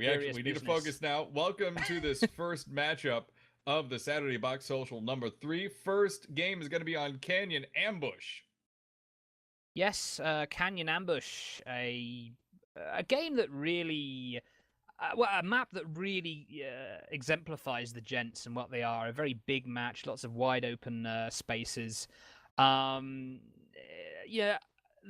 We need to focus now. Welcome to this first matchup of the Saturday Box Social number 3. First game is going to be on Canyon Ambush. Yes, Canyon Ambush, a game that really, a map that really exemplifies the Gents and what they are. A very big match, lots of wide open spaces. Yeah,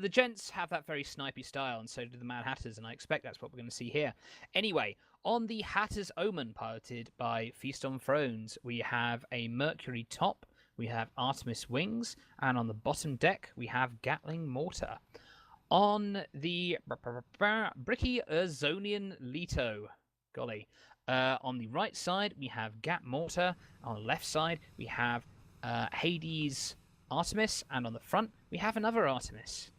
the Gents have that very snipey style, and so do the Mad Hatters, and I expect that's what we're going to see here. Anyway, on the Hatter's Omen, piloted by Feast on Thrones, we have a Mercury top, we have Artemis wings, and on the bottom deck, we have Gatling mortar. On the Bricky Erzonian Leto, golly. On the right side, we have Gat mortar. On the left side, we have Hades Artemis, and on the front, we have another Artemis.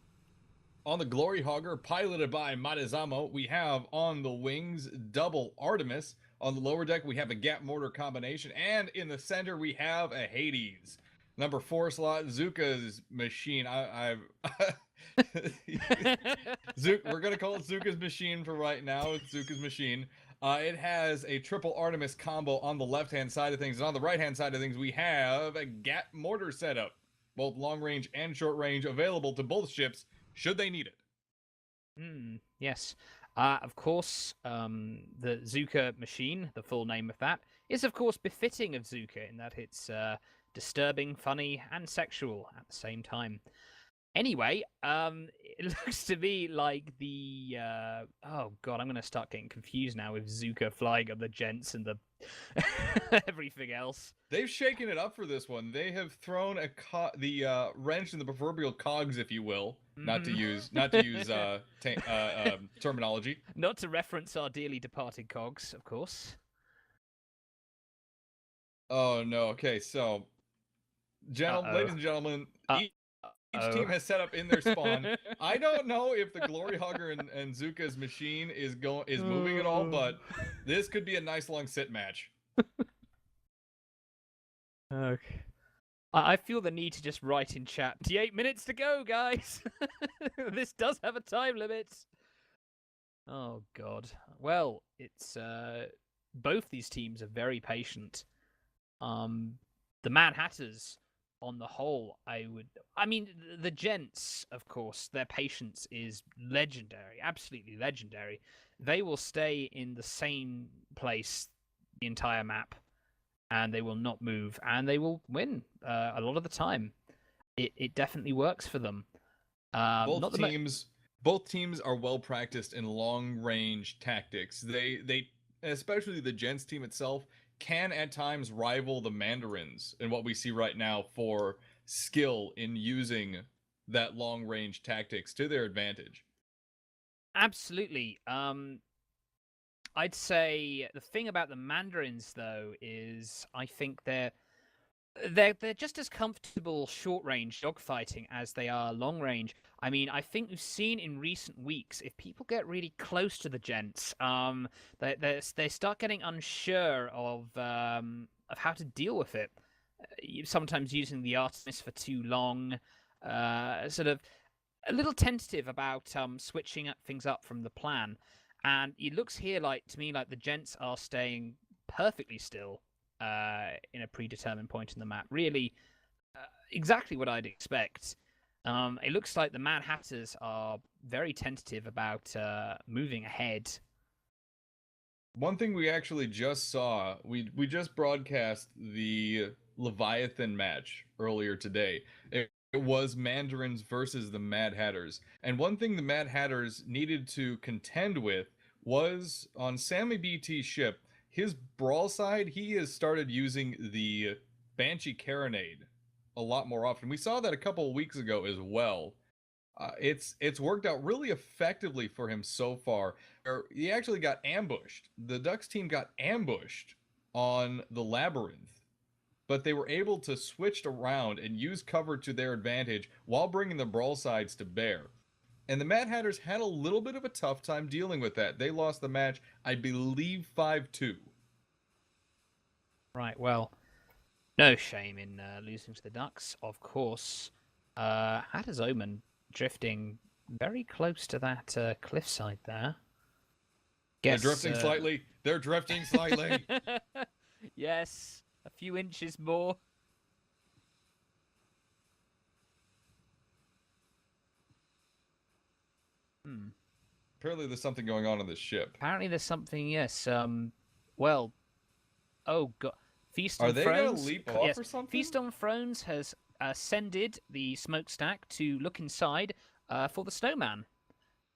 On the Glory Hogger, piloted by Matizamo, we have on the wings double Artemis. On the lower deck, we have a Gat Mortar combination. And in the center, we have a Hades. Number 4 slot, Zuka's machine. We're going to call it Zuka's machine for right now. It's Zuka's machine. It has a triple Artemis combo on the left-hand side of things. And on the right-hand side of things, we have a Gat Mortar setup. Both long range and short range available to both ships should they need it. Yes. Of course, the Zuka machine, the full name of that, is of course befitting of Zuka in that it's disturbing, funny, and sexual at the same time. Anyway, it looks to me like the oh god, I'm going to start getting confused now with Zuka flying on the Gents and the everything else. They've shaken it up for this one. They have thrown the wrench in the proverbial cogs, if you will, not to use terminology. Not to reference our dearly departed cogs, of course. Oh no. Okay, so, ladies and gentlemen, each team has set up in their spawn. I don't know if the Glory Hogger and Zuka's machine is moving at all, but this could be a nice long sit match. Okay. I feel the need to just write in chat, 8 minutes to go, guys! This does have a time limit! Oh, God. Well, it's, both these teams are very patient. The Mad Hatters, on the whole, the Gents, of course, their patience is legendary, absolutely legendary. They will stay in the same place the entire map, and they will not move, and they will win a lot of the time. It definitely works for them. Both teams are well practiced in long range tactics. They especially the Gents team itself can at times rival the Mandarins in what we see right now for skill in using that long range tactics to their advantage. Absolutely. I'd say the thing about the Mandarins, though, is I think they're just as comfortable short range dogfighting as they are long range. I mean, I think we've seen in recent weeks, if people get really close to the Gents, they start getting unsure of how to deal with it. Sometimes using the Artemis for too long, sort of a little tentative about switching things up from the plan. And it looks here to me like the Gents are staying perfectly still in a predetermined point in the map. Really, exactly what I'd expect. It looks like the Mad Hatters are very tentative about moving ahead. One thing we actually just saw, we just broadcast the Leviathan match earlier today. It was Mandarins versus the Mad Hatters. And one thing the Mad Hatters needed to contend with was on Sammy BT's ship, his brawl side, he has started using the Banshee Carronade a lot more often. We saw that a couple of weeks ago as well. It's worked out really effectively for him so far. He actually got ambushed. The Ducks team got ambushed on the Labyrinth, but they were able to switch around and use cover to their advantage while bringing the brawl sides to bear. And the Mad Hatters had a little bit of a tough time dealing with that. They lost the match, I believe, 5-2. Right, well, no shame in losing to the Ducks, of course. Hatter's Omen drifting very close to that cliffside there. They're Guess. drifting slightly. They're drifting slightly. Yes, a few inches more. Hmm. Apparently, there's something going on this ship. Apparently, there's something. Yes. Well. Oh God. Feast Are on they gonna Thrones. leap off Yes. or something? Feast on Thrones has ascended the smokestack to look inside for the snowman.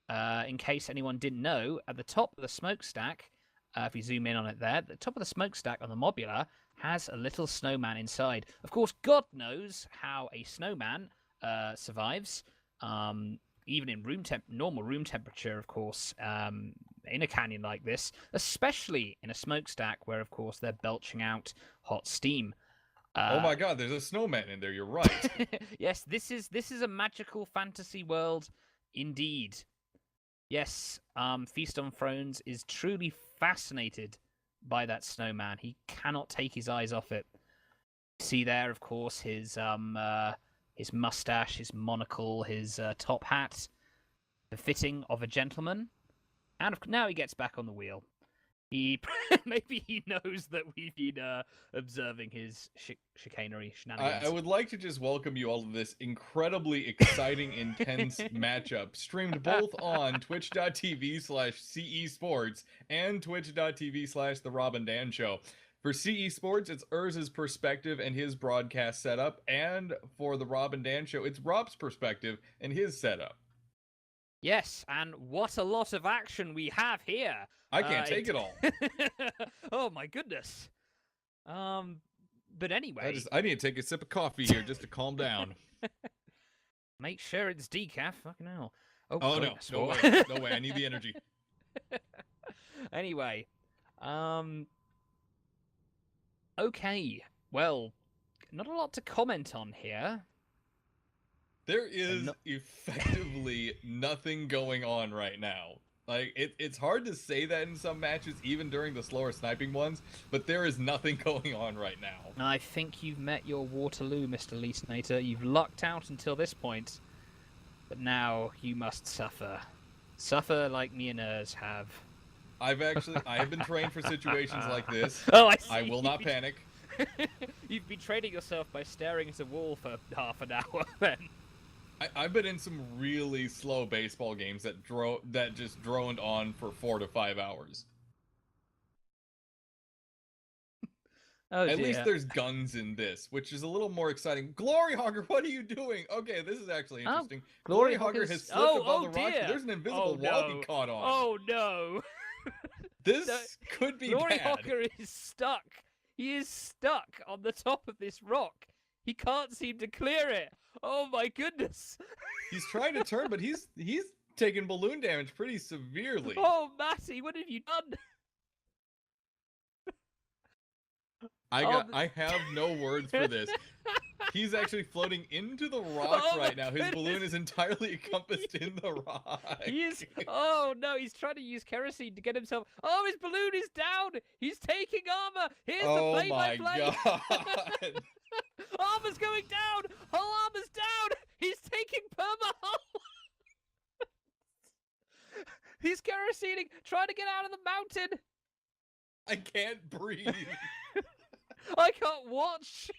In case anyone didn't know, at the top of the smokestack, if you zoom in on it there, the top of the smokestack on the Mobula has a little snowman inside. Of course, God knows how a snowman survives, even in normal room temperature, of course, in a canyon like this, especially in a smokestack where, of course, they're belching out hot steam. Oh my God, there's a snowman in there. You're right. Yes, this is a magical fantasy world, indeed. Yes, Feast on Thrones is truly fascinated by that snowman. He cannot take his eyes off it. See there, of course, his mustache, his monocle, his top hat, befitting of a gentleman. And now he gets back on the wheel. Maybe he knows that we've been observing his chicanery shenanigans. I would like to just welcome you all to this incredibly exciting, intense matchup, streamed both on twitch.tv/CE Sports and twitch.tv/The Rob and Dan Show. For CE Sports, it's Urz's perspective and his broadcast setup, and for The Rob and Dan Show, it's Rob's perspective and his setup. Yes, and what a lot of action we have here. I can't take it all. Oh my goodness. But anyway, I need to take a sip of coffee here just to calm down. Make sure it's decaf. Fucking hell. Oh no, no way, no way. I need the energy. Anyway, okay. Well, not a lot to comment on here. There is effectively nothing going on right now. Like, it's hard to say that in some matches, even during the slower sniping ones, but there is nothing going on right now. I think you've met your Waterloo, Mr. Letonator. You've lucked out until this point, but now you must suffer. Suffer like me and Urs have. I have been trained for situations like this. Oh, I see. I will not panic. You've been training yourself by staring at a wall for half an hour, then. I've been in some really slow baseball games that just droned on for 4 to 5 hours. Oh, At dear. least there's guns in this, which is a little more exciting. Glory Hogger, what are you doing? Okay, this is actually interesting. Glory Hogger has slipped above the rocks, but there's an invisible wall he caught on. Oh no! This could be Glory bad. Hogger is stuck. He is stuck on the top of this rock. He can't seem to clear it. Oh my goodness! He's trying to turn, but he's taking balloon damage pretty severely. Oh, Matty, what have you done? I have no words for this. He's actually floating into the rock right now. His balloon is entirely encompassed in the rock. He is. Oh no, he's trying to use kerosene to get himself. Oh, his balloon is down. He's taking armor. Here's the play by play. Oh my god! Armor's going down. Whole armor's down. He's taking perma-hull. He's kerosening, trying to get out of the mountain. I can't breathe. I can't watch.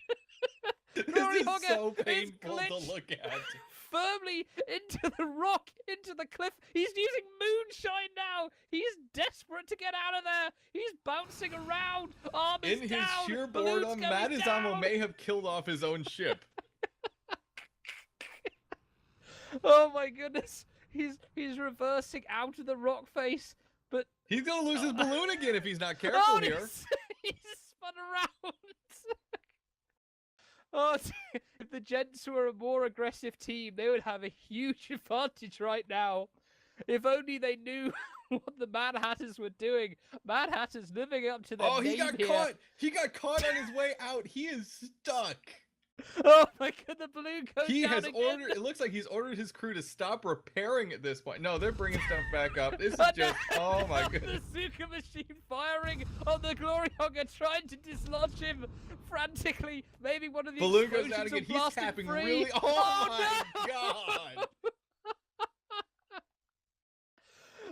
This is so painful to look at. Firmly into the rock, into the cliff. He's using moonshine now. He's desperate to get out of there. He's bouncing around. Armor's In his down. sheer Balloon's boredom, going Matizamo down. may have killed off his own ship. Oh my goodness. He's reversing out of the rock face, but He's gonna lose his balloon again if he's not careful here. He's spun around. Oh, if the Gents were a more aggressive team, they would have a huge advantage right now. If only they knew what the Mad Hatters were doing. Mad Hatters living up to their name He got here. caught. He got caught on his way out. He is stuck. Oh my god, the balloon goes He down has again. ordered. It looks like he's ordered his crew to stop repairing at this point. No, they're bringing stuff back up. This is just. Oh my goodness. The Zuka machine firing on the Glory Hogger, trying to dislodge him frantically. Maybe one of these Balloon goes down again. He's blasting tapping free. really. Oh my no! god.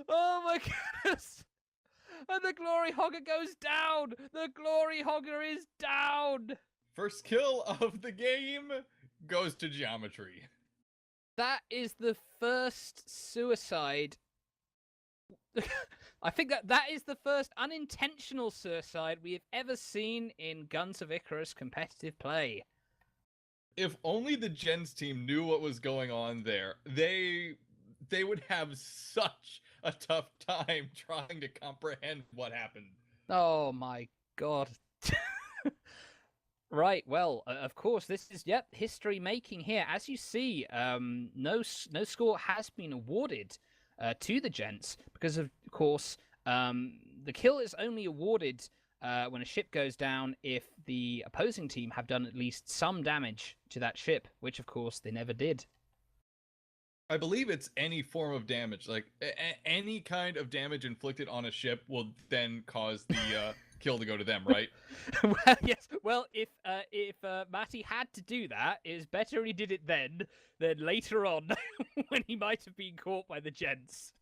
Oh my goodness. And the Glory Hogger goes down! The Glory Hogger is down! First kill of the game goes to Geometry. That is the first suicide. I think that is the first unintentional suicide we have ever seen in Guns of Icarus competitive play. If only the Gents team knew what was going on there, they would have such a tough time trying to comprehend what happened. Oh my god. Right, well, of course, this is, history making here. As you see, no score has been awarded to the Gents because, of course, the kill is only awarded when a ship goes down if the opposing team have done at least some damage to that ship, which, of course, they never did. I believe it's any form of damage, like any kind of damage inflicted on a ship will then cause the kill to go to them, right? Well, yes. Well, if Matty had to do that, it's better he did it then than later on when he might have been caught by the Gents.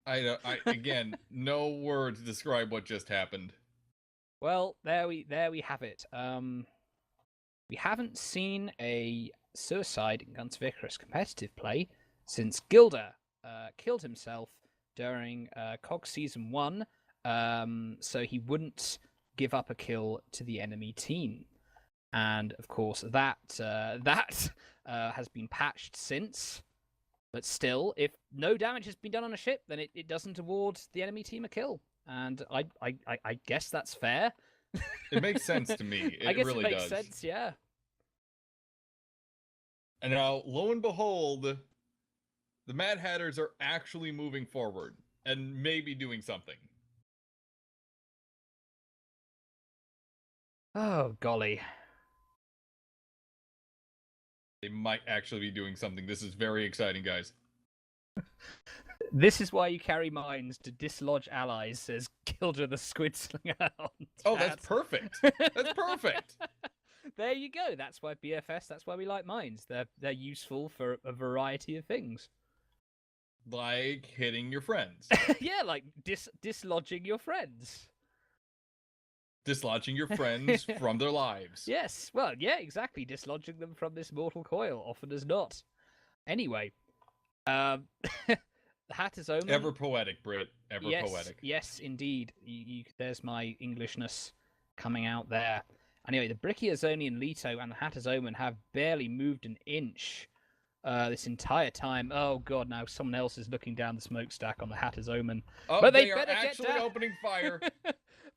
I again, no words describe what just happened. Well, there we have it. We haven't seen a suicide in Guns of Icarus competitive play since Gilder killed himself during COG Season 1, so he wouldn't give up a kill to the enemy team. And, of course, that has been patched since. But still, if no damage has been done on a ship, then it doesn't award the enemy team a kill. And I guess that's fair. It makes sense to me. I guess really it makes does. sense, yeah. And now, lo and behold, the Mad Hatters are actually moving forward and maybe doing something. Oh, golly. They might actually be doing something. This is very exciting, guys. This is why you carry mines to dislodge allies, says Gilder the Squid Slinger. Oh, that's perfect. That's perfect. There you go. That's why BFS, that's why we like mines. They're useful for a variety of things. Like hitting your friends. Yeah, like dislodging your friends. Dislodging your friends from their lives. Yes, well, yeah, exactly. Dislodging them from this mortal coil, often as not. Anyway, the Hatter's Omen. Ever poetic, Britt. Ever poetic. Yes, indeed. There's my Englishness coming out there. Anyway, the Brachiosaurian Leto and the Hatter's Omen have barely moved an inch this entire time. Oh god, now someone else is looking down the smokestack on the Hatter's Omen. Oh, but they better are actually get down. opening fire.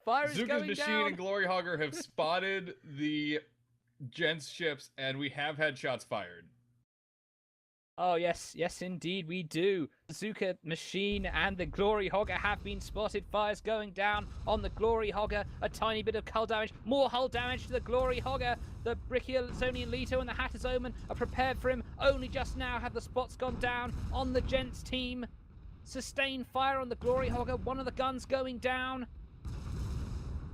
Fire is Zuka's going Machine down. and Glory Hogger have spotted the Gents ships, and we have had shots fired. Oh, yes, indeed, we do. Zuka Machine and the Glory Hogger have been spotted. Fires going down on the Glory Hogger. A tiny bit of hull damage. More hull damage to the Glory Hogger. The Brachiosaurian Leto and the Hatter's Omen are prepared for him. Only just now have the spots gone down on the Gents team. Sustained fire on the Glory Hogger. One of the guns going down.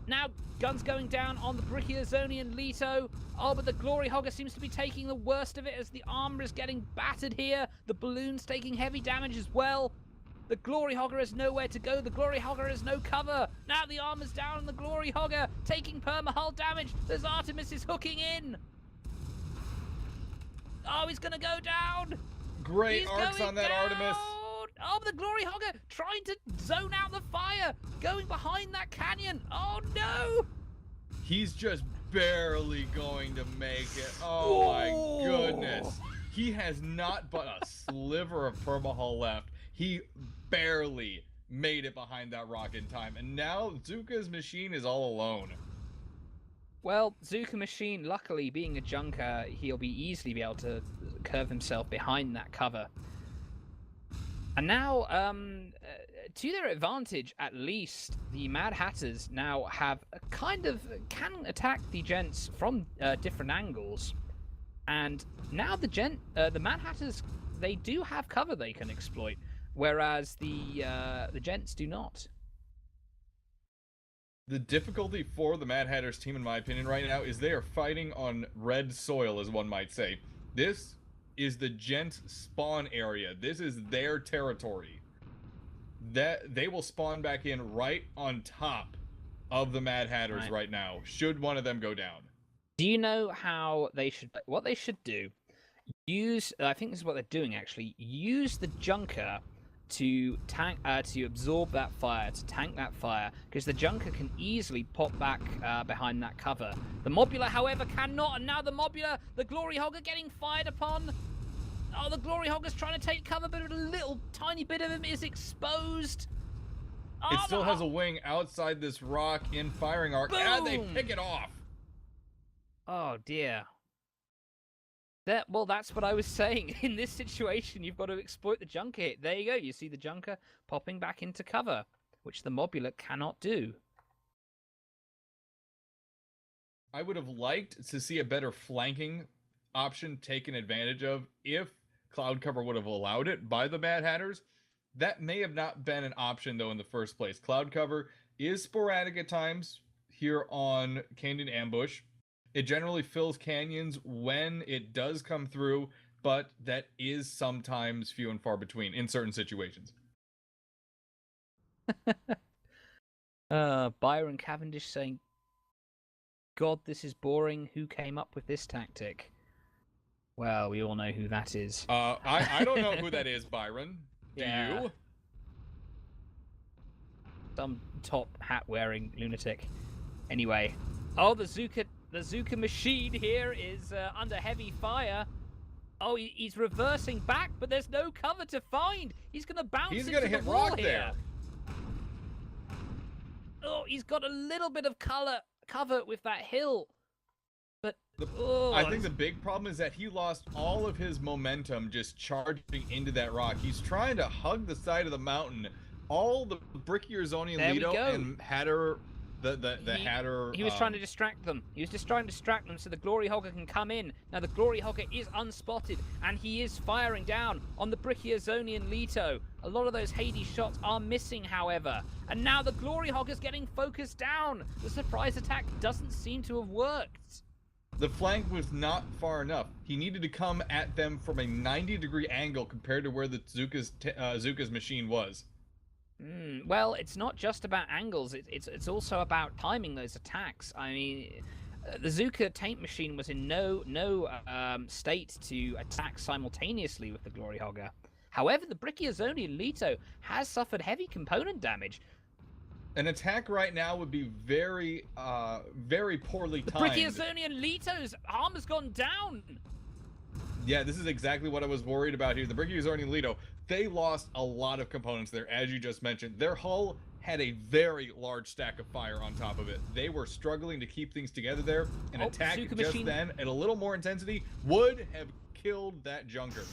Now, guns going down on the Brachiosaurian Leto. Oh, but the Glory Hogger seems to be taking the worst of it as the armor is getting battered here. The balloon's taking heavy damage as well. The Glory Hogger has nowhere to go. The Glory Hogger has no cover. Now the armor's down on the Glory Hogger, taking perma-hull damage. There's Artemis is hooking in. Oh, he's going to go down. Great arcs on that down. Artemis. Oh, the Glory Hogger trying to zone out the fire, going behind that canyon. Oh, no. He's just barely going to make it. Oh, my goodness. He has not but a sliver of permahull left. He barely made it behind that rock in time. And now Zuka's Machine is all alone. Well, Zuka Machine, luckily, being a junker, he'll easily be able to curve himself behind that cover. And now, to their advantage, at least, the Mad Hatters now have can attack the Gents from different angles. And now the Mad Hatters, they do have cover they can exploit, whereas the Gents do not. The difficulty for the Mad Hatters team, in my opinion, right now, is they are fighting on red soil, as one might say. This is the Gents spawn area. This is their territory. that they will spawn back in right on top of the Mad Hatters right now, should one of them go down. Do you know how they should? What they should do? Use. I think this is what they're doing actually. Use the Junker to tank to absorb that fire, to tank that fire, because the Junker can easily pop back behind that cover. The Mobula, however, cannot, and now the Mobula, the Glory Hogger getting fired upon. Oh, the Glory Hogger's trying to take cover, but a little tiny bit of him is exposed. It still has a wing outside this rock in firing arc, boom! And they pick it off. Oh dear. Well, that's what I was saying. In this situation, you've got to exploit the Junker hit. There you go. You see the Junker popping back into cover, which the Mobula cannot do. I would have liked to see a better flanking option taken advantage of if cloud cover would have allowed it by the Mad Hatters. That may have not been an option, though, in the first place. Cloud cover is sporadic at times here on Canyon Ambush. It generally fills canyons when it does come through, but that is sometimes few and far between in certain situations. Byron Cavendish saying, God, this is boring. Who came up with this tactic? Well, we all know who that is. I don't know who that is, Byron. Do you? Some top hat-wearing lunatic. Anyway. Oh, the Zuka machine here is under heavy fire. Oh, he's reversing back, but there's no cover to find. He's going to bounce into the wall. He's going to hit rock there. Oh, he's got a little bit of cover with that hill. But I think the big problem is that he lost all of his momentum just charging into that rock. He's trying to hug the side of the mountain. All the Brickier, Zonian, Leto, and Hatter... The Hatter... He was trying to distract them. He was just trying to distract them so the Glory Hogger can come in. Now the Glory Hogger is unspotted, and he is firing down on the Brickier, Zonian, Leto. A lot of those Hades shots are missing, however. And now the Glory Hogger's getting focused down. The surprise attack doesn't seem to have worked. The flank was not far enough. He needed to come at them from a 90-degree angle compared to where the Zuka's machine was. Well, it's not just about angles. It's also about timing those attacks. I mean, the Zuka taint machine was in no state to attack simultaneously with the Glory Hogger. However, the Brickiazonian Leto has suffered heavy component damage. An attack right now would be very poorly timed. The Brickiazonian Leto's armor's gone down. Yeah, this is exactly what I was worried about here. The Brickiazonian Leto, they lost a lot of components there, as you just mentioned. Their hull had a very large stack of fire on top of it. They were struggling to keep things together there. An attack just then, at a little more intensity, would have killed that Junker.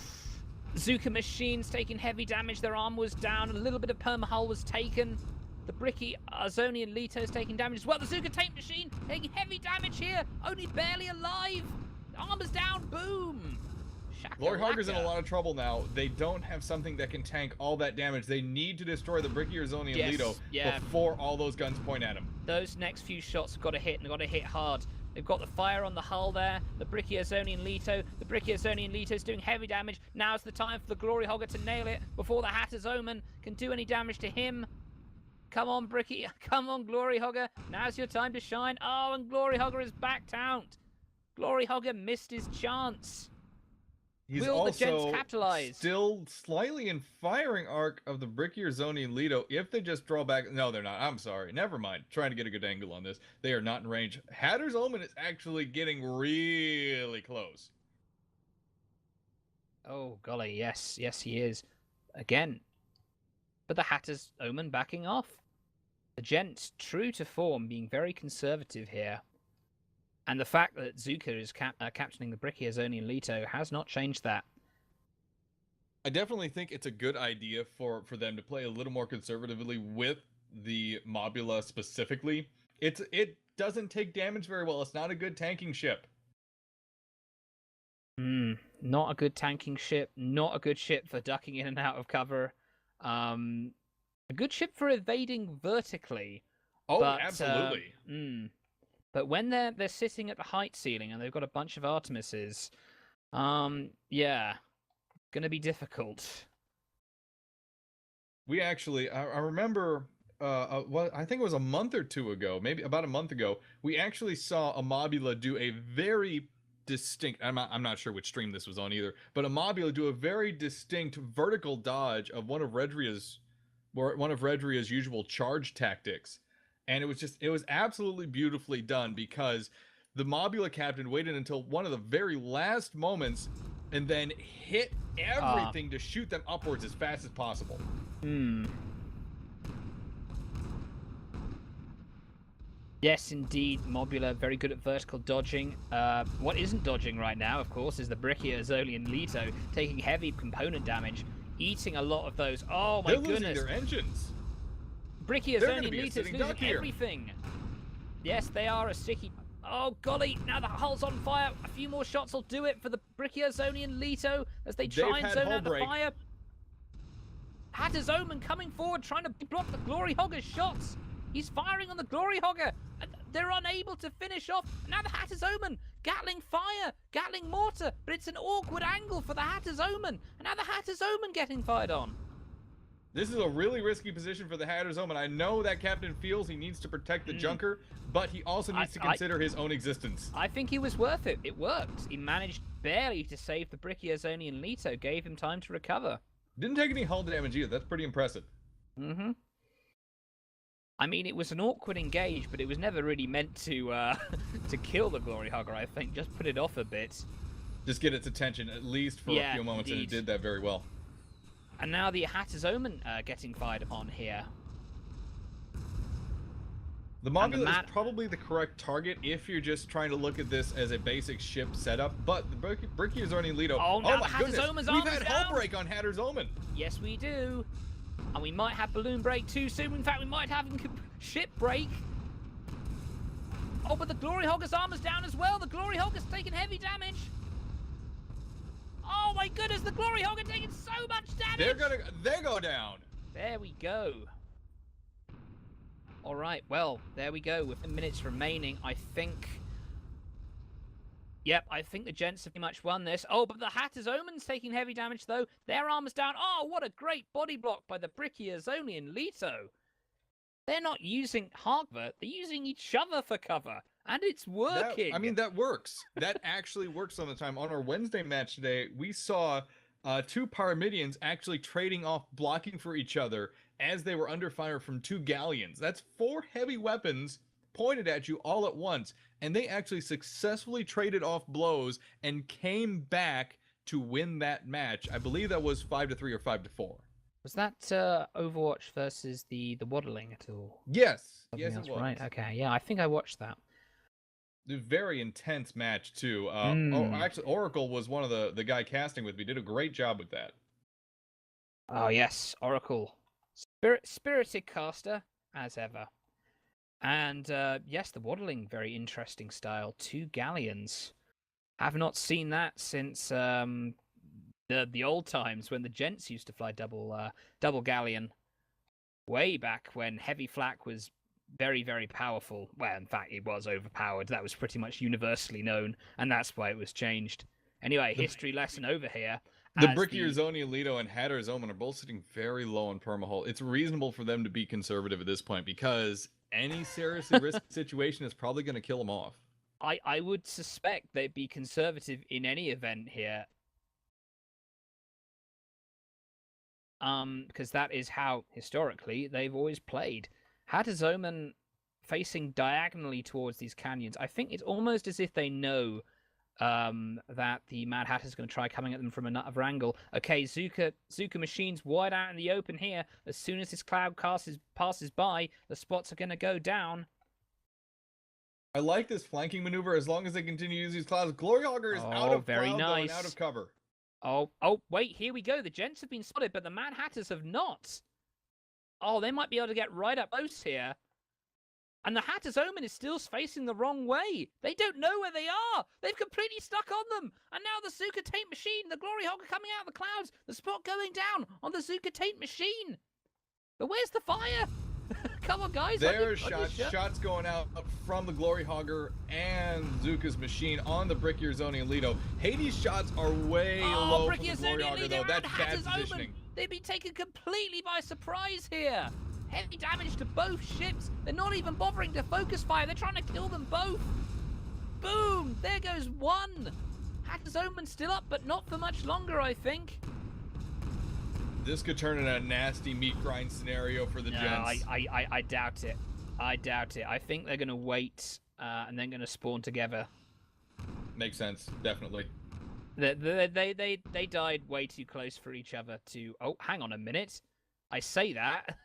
Zuka machines taking heavy damage. Their armor was down. A little bit of permahull was taken. The Brickiazonian Leto's taking damage as well. The Zuka taint machine taking heavy damage here. Only barely alive. Armor's down. Boom. Glory Hogger's in a lot of trouble now. They don't have something that can tank all that damage. They need to destroy the Brickiazonian Leto before all those guns point at him. Those next few shots have got to hit, and they've got to hit hard. They've got the fire on the hull there. The Brickiazonian Leto. The Brickiazonian Leto's doing heavy damage. Now's the time for the Glory Hogger to nail it before the Hatter's Omen can do any damage to him. Come on, Bricky. Come on, Glory Hogger. Now's your time to shine. Oh, and Glory Hogger is backed out. Glory Hogger missed his chance. He's Will also the Gents capitalize? Still slightly in firing arc of the Brickiazonian Leto. If they just draw back... No, they're not. I'm sorry. Never mind. Trying to get a good angle on this. They are not in range. Hatter's Omen is actually getting really close. Oh, golly. Yes. Yes, he is. Again. But the Hatter's Omen backing off. The Gents, true to form, being very conservative here. And the fact that Zuka is captaining the Brickiazonian Leto has not changed that. I definitely think it's a good idea for them to play a little more conservatively with the Mobula specifically. It doesn't take damage very well. It's not a good tanking ship. Not a good tanking ship. Not a good ship for ducking in and out of cover. A good ship for evading vertically. Oh, but, absolutely. But when they're sitting at the height ceiling and they've got a bunch of Artemises, yeah, gonna be difficult. We actually, I remember, what I think it was a month or two ago, maybe about a month ago, we actually saw Amobula do a very distinct. I'm not sure which stream this was on either, but Amobula do a very distinct vertical dodge of one of Redria's usual charge tactics, and it was absolutely beautifully done because the Mobula captain waited until one of the very last moments and then hit everything to shoot them upwards as fast as possible. Yes, indeed, Mobula, very good at vertical dodging. What isn't dodging right now, of course, is the Brickia, Zoli, and Leto, taking heavy component damage, eating a lot of those. Oh my goodness! They're losing their engines. Brickia, Zoli, and Leto's losing everything. Yes, they are a sticky... Oh, golly, now the hull's on fire. A few more shots will do it for the Brickia, Zoni, and Leto as they try and zone out the fire. Hatter's Omen coming forward, trying to block the Glory Hogger's shots. He's firing on the Glory Hogger. They're unable to finish off. Now the Hatter's Omen. Gatling fire. Gatling mortar. But it's an awkward angle for the Hatter's Omen. And now the Hatter's Omen getting fired on. This is a really risky position for the Hatter's Omen. I know that Captain feels he needs to protect the Junker, but he also needs to consider his own existence. I think he was worth it. It worked. He managed barely to save the Brickia, Zoni, and Leto. Gave him time to recover. Didn't take any hull damage either. That's pretty impressive. I mean, it was an awkward engage, but it was never really meant to to kill the Glory Hogger, I think. Just put it off a bit. Just get its attention, at least for a few moments, and it did that very well. And now the Hatter's Omen getting fired upon here. The Mobula is probably the correct target if you're just trying to look at this as a basic ship setup, but the Brickia, Zoni, and Leto... Oh, now the Hatter's Omen's we've had hull break on Hatter's Omen! Yes, we do. And we might have balloon break too soon. In fact, we might have ship break. Oh, but the Glory Hogger's armor's down as well. The Glory Hogger's taking heavy damage. Oh my goodness, the Glory Hogger taking so much damage. They go down. There we go. All right, well, there we go. With minutes remaining, I think... Yep, I think the Gents have pretty much won this. Oh, but the Hatter's Omen's taking heavy damage, though. Their armor's down. Oh, what a great body block by the Brickia, Zoni, and Leto. They're not using hardware. They're using each other for cover. And it's working. That works. That actually works on the time. On our Wednesday match today, we saw two Pyramidians actually trading off blocking for each other as they were under fire from two galleons. That's 4 heavy weapons pointed at you all at once, and they actually successfully traded off blows and came back to win that match. I believe that was 5-3 or 5-4. Was that Overwatch versus the waddling at all? Yes. Something yes, else, it was. Right, okay. Yeah, I think I watched that. A very intense match, too. Actually, Oracle was one of the guy casting with me. Did a great job with that. Oh, yes. Oracle. Spirited caster, as ever. And, yes, the waddling, very interesting style. 2 galleons. Have not seen that since the old times when the Gents used to fly double galleon. Way back when heavy flak was very, very powerful. Well, in fact, it was overpowered. That was pretty much universally known, and that's why it was changed. Anyway, history lesson over here. The Brickia, Zoni, Leto, and Hatter's Omen are both sitting very low on permahull. It's reasonable for them to be conservative at this point because any seriously risky situation is probably going to kill them off. I would suspect they'd be conservative in any event here. Because that is how, historically, they've always played. Hatter's Omen facing diagonally towards these canyons. I think it's almost as if they know that the Mad Hatter's going to try coming at them from another angle. Okay, Zuka Machine's wide out in the open here. As soon as this cloud passes by, the spots are going to go down. I like this flanking maneuver as long as they continue to use these clouds. Glory Hogger is out of very cloud, nice. though, and out of cover. Oh, wait, here we go. The Gents have been spotted, but the Mad Hatters have not. Oh, they might be able to get right up close here. And the Hatter's Omen is still facing the wrong way. They don't know where they are. They've completely stuck on them. And now the Zuka Taint Machine, the Glory Hogger coming out of the clouds. The spot going down on the Zuka Taint Machine. But where's the fire? Come on, guys. There's shots going out from the Glory Hogger and Zuka's Machine on the Brickia, Zoni, and Leto. Hades' shots are way low for the Glory Hogger, though. That's bad positioning. They've been taken completely by surprise here. Heavy damage to both ships. They're not even bothering to focus fire. They're trying to kill them both. Boom! There goes one. Hatter's Omen still up, but not for much longer, I think. This could turn into a nasty meat grind scenario for the Gents. I doubt it. I doubt it. I think they're going to wait and then going to spawn together. Makes sense, definitely. They died way too close for each other to... Oh, hang on a minute. I say that.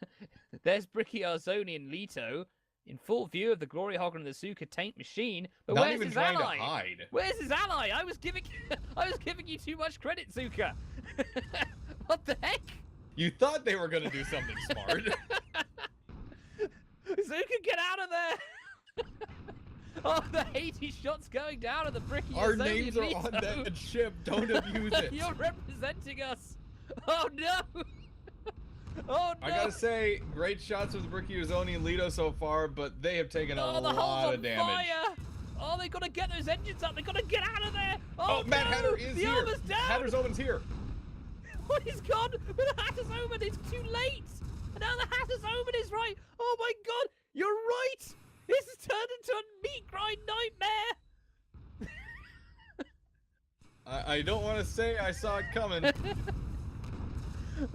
There's Bricky Arzoni and Leto in full view of the Glory Hogger and the Zuka tank machine. But Not where's even his trying ally? to hide. Where's his ally? I was giving you too much credit, Zuka. What the heck? You thought they were going to do something smart. Zuka, get out of there! Oh, the Hades shot's going down at the Bricky. Our names are on that ship. Don't abuse it. You're representing us. Oh no! Oh no! I gotta say, great shots with Bricky Arzoni and Leto so far, but they have taken a the hull's lot on of damage. Fire. Oh, they gotta get those engines up. They gotta get out of there. Oh, No! Matt Hatter is the here. armor's down. Hatter's Omen's here. Oh, he's gone. But the Hatter's Omen. It's too late. And now the Hatter's Omen is right. Oh my God, you're right. This has turned into a meat grind nightmare. I don't want to say I saw it coming.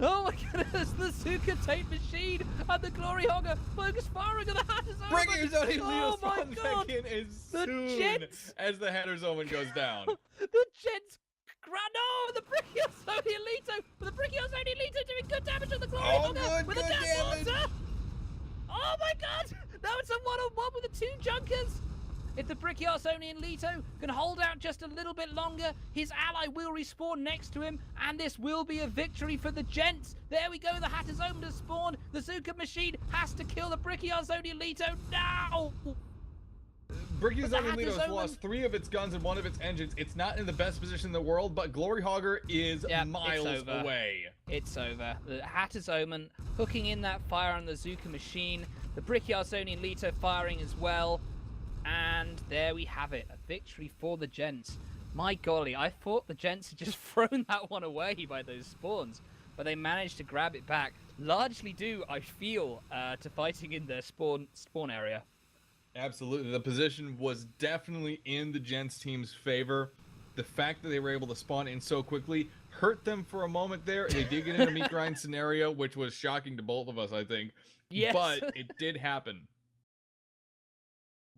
Oh my goodness, the Zuka tape machine and the Glory Hogger focus firing on the Hatter's Omen. Bricky Arzoni and Leto Oh my spawns God. back in as The soon Gents. as the Hatter's Omen goes down. The Gents. No, the Bricky Arzoni and Leto. The Bricky Arzoni and Leto doing good damage on the Glory Hogger with good a gas damage. water. Oh my God! Now it's a one-on-one with the two junkers. If the Bricky Arzoni and Leto can hold out just a little bit longer, his ally will respawn next to him, and this will be a victory for the Gents. There we go, the Hatter's Omen has spawned. The Zuka machine has to kill the Bricky Arzoni and Leto now. Bricky But the Arzoni and Leto Hatter's has Omen- lost 3 of its guns and 1 of its engines. It's not in the best position in the world, but Glory Hogger is Yep, miles it's over. away. It's over. The Hatter's Omen hooking in that fire on the Zuka machine. The Bricky Arzoni and Leto firing as well. And there we have it. A victory for the Gents. My golly, I thought the Gents had just thrown that one away by those spawns. But they managed to grab it back. Largely due, I feel, to fighting in the spawn area. Absolutely. The position was definitely in the Gents team's favor. The fact that they were able to spawn in so quickly hurt them for a moment there. They did get in a meat grind scenario, which was shocking to both of us, I think. Yes. But it did happen.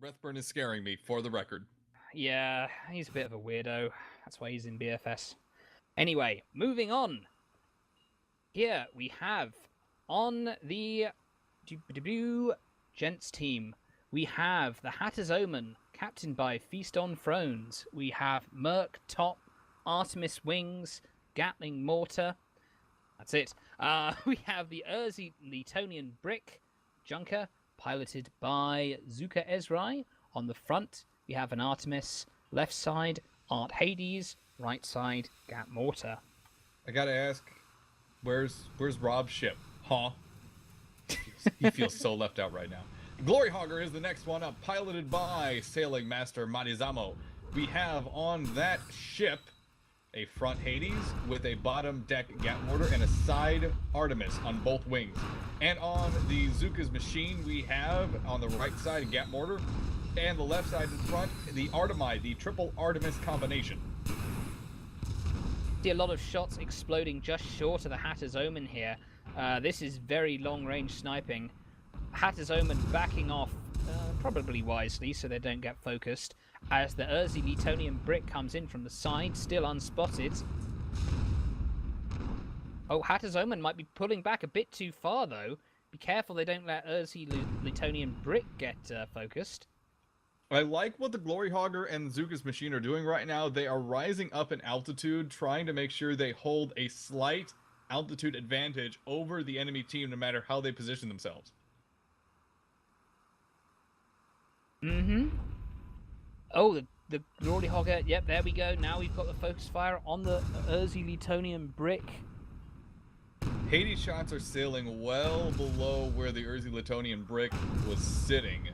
Breathburn is scaring me, for the record. Yeah, he's a bit of a weirdo. That's why he's in BFS. Anyway, moving on. Here we have on the Gents team, we have the Hatter's Omen, captained by Feast on Thrones. We have Merc Top, Artemis Wings, Gatling Mortar. That's it. We have the Urzi Letonian Brick Junker, piloted by Zuka Ezrai. On the front, we have an Artemis. Left side, Art Hades. Right side, Gat Mortar. I gotta ask, where's Rob's ship? Huh? He feels so left out right now. Glory Hogger is the next one up, piloted by Sailing Master Marizamo. We have on that ship a front Hades with a bottom deck Gat Mortar and a side Artemis on both wings. And on the Zuka's machine, we have on the right side a Gat Mortar, and the left side in front, the Artemi, the triple Artemis combination. See a lot of shots exploding just short of the Hatter's Omen here. This is very long-range sniping. Hatter's Omen backing off, probably wisely, so they don't get focused, as the Urzi Letonian Brick comes in from the side, still unspotted. Oh, Hatter's Omen might be pulling back a bit too far, though. Be careful they don't let Urzi Letonian Brick get focused. I like what the Glory Hogger and Zuka's machine are doing right now. They are rising up in altitude, trying to make sure they hold a slight altitude advantage over the enemy team, no matter how they position themselves. Mm-hmm. Oh, the Glory Hogger. Yep, there we go. Now we've got the focus fire on the Urzi Letonian Brick. Hades shots are sailing well below where the Urzi Letonian Brick was sitting.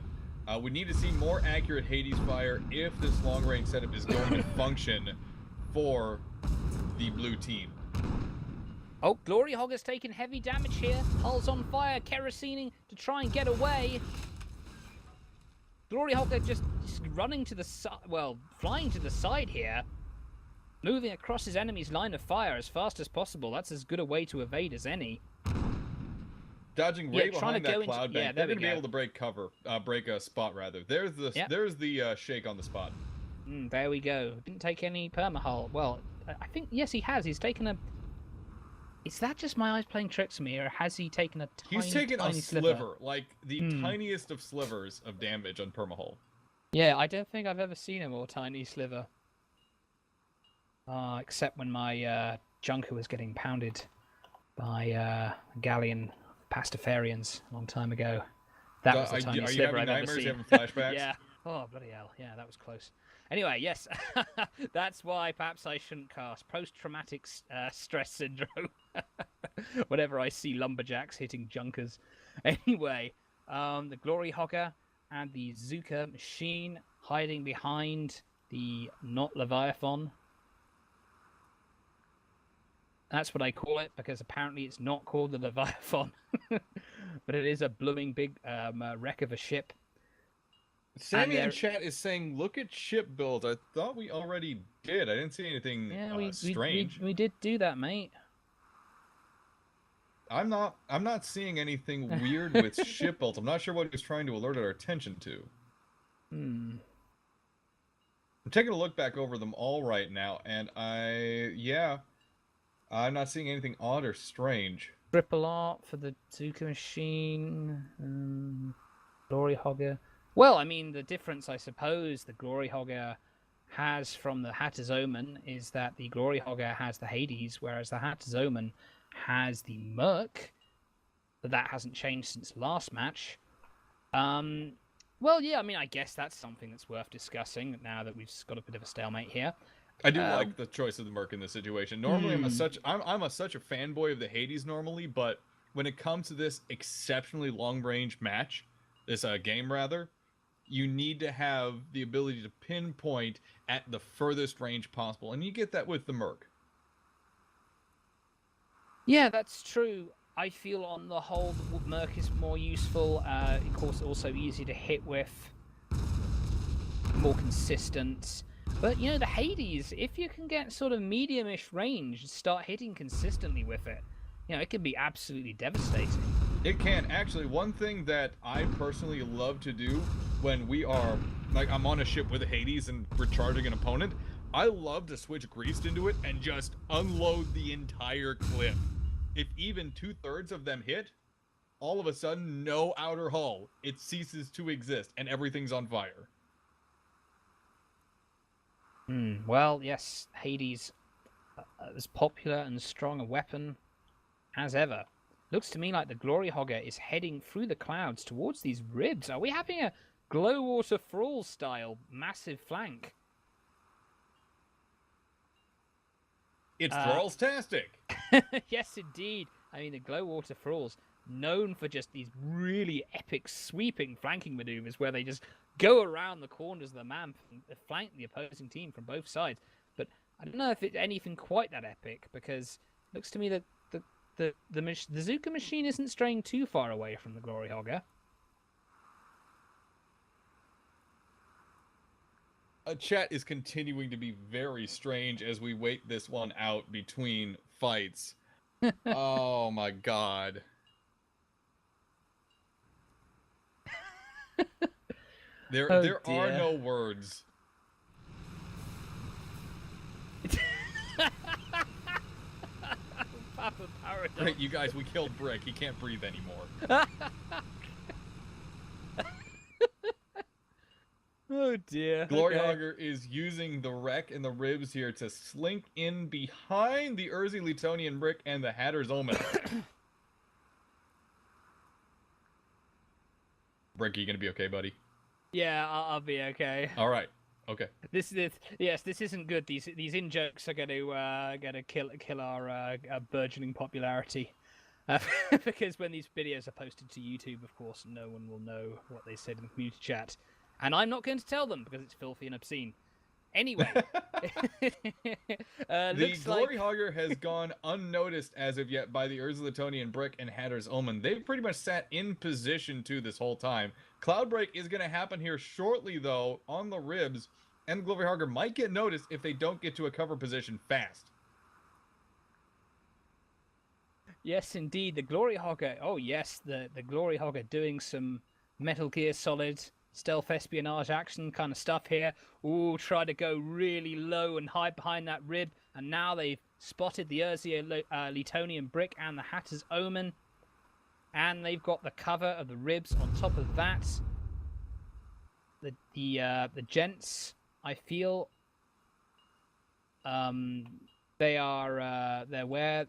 We need to see more accurate Hades fire if this long-range setup is going to function for the blue team. Oh, Glory Hogger's taking heavy damage here. Hull's on fire, kerosining to try and get away. Glory Hogger just running to the side, well, flying to the side here. Moving across his enemy's line of fire as fast as possible. That's as good a way to evade as any. Dodging right behind that cloud bank. Yeah, they're going to be able to break cover, break a spot rather. There's the shake on the spot. There we go. Didn't take any permahull. Well, I think yes, he has. He's taken a. Is that just my eyes playing tricks on me, or has he taken a tiny? He's taken tiny a sliver, like the tiniest of slivers of damage on permahull. Yeah, I don't think I've ever seen a more tiny sliver. Except when my Junker was getting pounded by Galleon Pastafarians a long time ago. That was the tiniest sliver I've ever seen. Are you having flashbacks? Yeah. Oh, bloody hell. Yeah, that was close. Anyway, yes. That's why perhaps I shouldn't cast. Post-traumatic stress syndrome. Whenever I see lumberjacks hitting Junkers. Anyway, the Glory Hogger and the Zuka machine hiding behind the not Leviathan. That's what I call it, because apparently it's not called the Leviathan. But it is a blooming big wreck of a ship. Sammy in chat is saying, look at ship builds. I thought we already did. I didn't see anything strange. We did do that, mate. I'm not seeing anything weird with ship builds. I'm not sure what he was trying to alert our attention to. I'm taking a look back over them all right now, and I'm not seeing anything odd or strange. Triple art for the Zuka machine. Glory Hogger. Well, I mean, the difference, I suppose, the Glory Hogger has from the Hatter's Omen is that the Glory Hogger has the Hades, whereas the Hatter's Omen has the Merc. But that hasn't changed since last match. Well, yeah, I mean, I guess that's something that's worth discussing now that we've got a bit of a stalemate here. I do like the choice of the Merc in this situation. Normally, I'm such a fanboy of the Hades normally, but when it comes to this exceptionally long-range match, this game rather, you need to have the ability to pinpoint at the furthest range possible, and you get that with the Merc. Yeah, that's true. I feel on the whole the Merc is more useful. Of course, also easy to hit with, more consistent. But, you know, the Hades, if you can get sort of medium-ish range and start hitting consistently with it, you know, it can be absolutely devastating. It can. Actually, one thing that I personally love to do when we are, like, I'm on a ship with a Hades and we're charging an opponent, I love to switch Greased into it and just unload the entire clip. If even 2/3 of them hit, all of a sudden, no outer hull. It ceases to exist and everything's on fire. Well, yes, Hades as popular and strong a weapon as ever. Looks to me like the Glory Hogger is heading through the clouds towards these ribs. Are we having a Glowwater Thrall style massive flank? It's Thralls-tastic. Yes, indeed. I mean, the Glowwater Thralls, known for just these really epic sweeping flanking maneuvers where they just go around the corners of the map and flank the opposing team from both sides. But I don't know if it's anything quite that epic, because it looks to me that the Zuka machine isn't straying too far away from the Glory Hogger. Chat is continuing to be very strange as we wait this one out between fights. Oh my god. There are no words. Papa Paradox. Right, you guys, we killed Brick. He can't breathe anymore. Oh dear. Glory Hogger is using the wreck and the ribs here to slink in behind the Urzi Letonian Brick and the Hatter's Omen. Brick, are you gonna be okay, buddy? Yeah, I'll be okay. All right. Okay. This isn't good. These in jokes are gonna kill our burgeoning popularity, because when these videos are posted to YouTube, of course, no one will know what they said in the community chat, and I'm not going to tell them because it's filthy and obscene. Anyway, The Looks Glory like Hogger has gone unnoticed as of yet by the Letonian Brick and Hatter's Omen. They've pretty much sat in position too this whole time. Cloudbreak is going to happen here shortly, though, on the ribs, and the Glory Hogger might get noticed if they don't get to a cover position fast. yes, indeed, the Glory Hogger. Oh yes, the Glory Hogger doing some Metal Gear Solid stealth espionage action kind of stuff here. Ooh, try to go really low and hide behind that rib, and now they've spotted the Letonian Brick and the Hatter's Omen, and they've got the cover of the ribs on top of that. The Gents, I feel, they're where.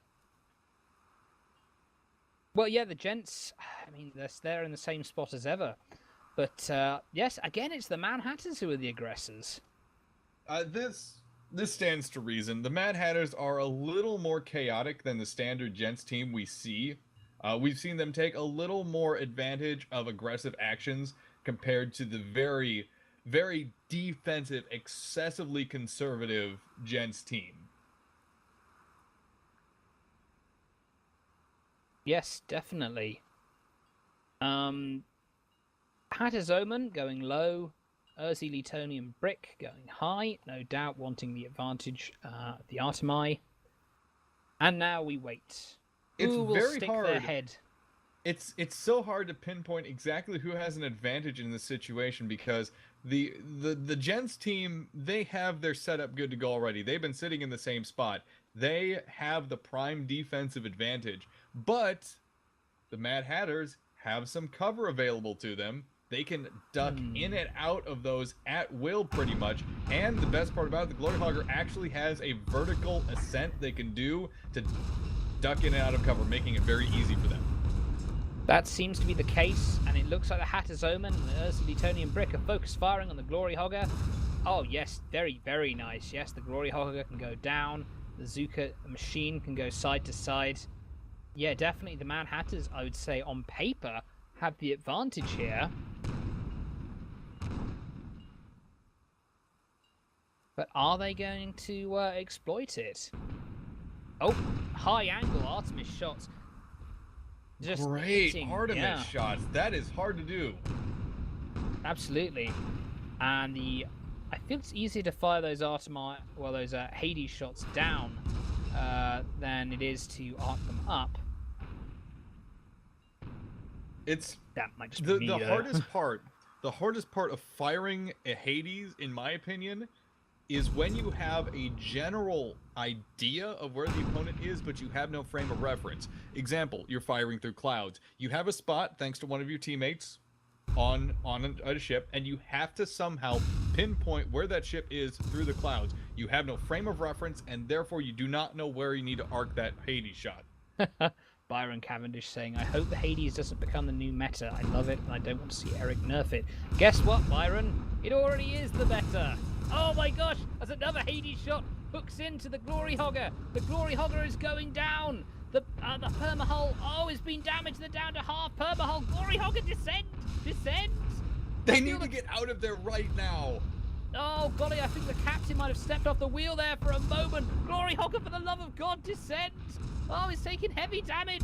Well, yeah, the Gents. I mean, they're in the same spot as ever. But yes, again, it's the Mad Hatters who are the aggressors. This stands to reason. The Mad Hatters are a little more chaotic than the standard Gents team we see. We've seen them take a little more advantage of aggressive actions compared to the very, very defensive, excessively conservative Gents team. Yes, definitely. Hatter's Omen going low. Letonian Brick going high. No doubt wanting the advantage of the Artemai. And now we wait. Who will stick their head? It's so hard to pinpoint exactly who has an advantage in this situation because the Gents team, they have their setup good to go already. They've been sitting in the same spot. They have the prime defensive advantage, but the Mad Hatters have some cover available to them. They can duck in and out of those at will pretty much. And the best part about it, the Glory Hogger actually has a vertical ascent they can do to duck in and out of cover, making it very easy for them. That seems to be the case, and it looks like the Hatter's Omen and the Letonian Brick are focus firing on the Glory Hogger. Oh yes, very, very nice. Yes, the Glory Hogger can go down. The Zuka machine can go side to side. Yeah, definitely the Mad Hatters, I would say, on paper, have the advantage here. But are they going to exploit it? Oh, high angle Artemis shots. Just great hitting, Artemis shots. That is hard to do. Absolutely. And I feel it's easier to fire those Artemai, well, those Hades shots down than it is to arc them up. It's that might just be the hardest part. The hardest part of firing a Hades, in my opinion, is when you have a general idea of where the opponent is, but you have no frame of reference. Example, you're firing through clouds. You have a spot, thanks to one of your teammates, on a ship, and you have to somehow pinpoint where that ship is through the clouds. You have no frame of reference, and therefore you do not know where you need to arc that Hades shot. Byron Cavendish saying, I hope the Hades doesn't become the new meta. I love it, and I don't want to see Eric nerf it. Guess what, Byron? It already is the meta. Oh my gosh, as another Hades shot hooks into the Glory Hogger. The Glory Hogger is going down. The permahull, it's been damaged. They're down to half permahull. Glory Hogger, descend. They need to get out of there right now. Oh, golly, I think the captain might have stepped off the wheel there for a moment. Glory Hogger, for the love of God, descend. Oh, he's taking heavy damage.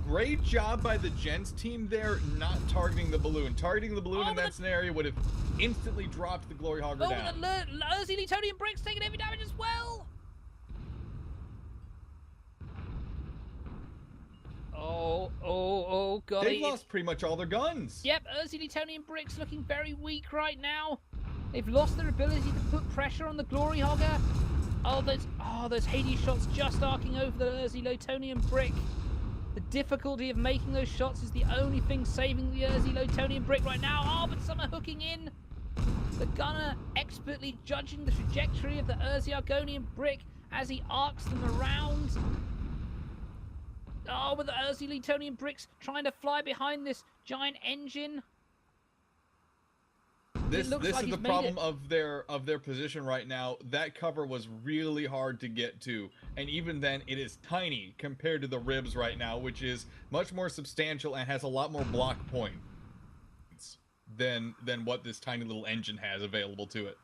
Great job by the Gents team there, not targeting the balloon. Targeting the balloon in that scenario would have instantly dropped the Glory Hogger down. Oh, the Letonian Brick's taking heavy damage as well. Oh, golly. They've lost pretty much all their guns. Yep, Letonian Brick's looking very weak right now. They've lost their ability to put pressure on the Glory Hogger. Those Hades shots just arcing over the Letonian Brick. The difficulty of making those shots is the only thing saving the Letonian Brick right now. Oh, but some are hooking in. The gunner expertly judging the trajectory of the Argonian Brick as he arcs them around. Oh, with the Letonian Bricks trying to fly behind this giant engine. This is the problem of their position right now. That cover was really hard to get to, and even then it is tiny compared to the ribs right now, which is much more substantial and has a lot more block points than what this tiny little engine has available to it.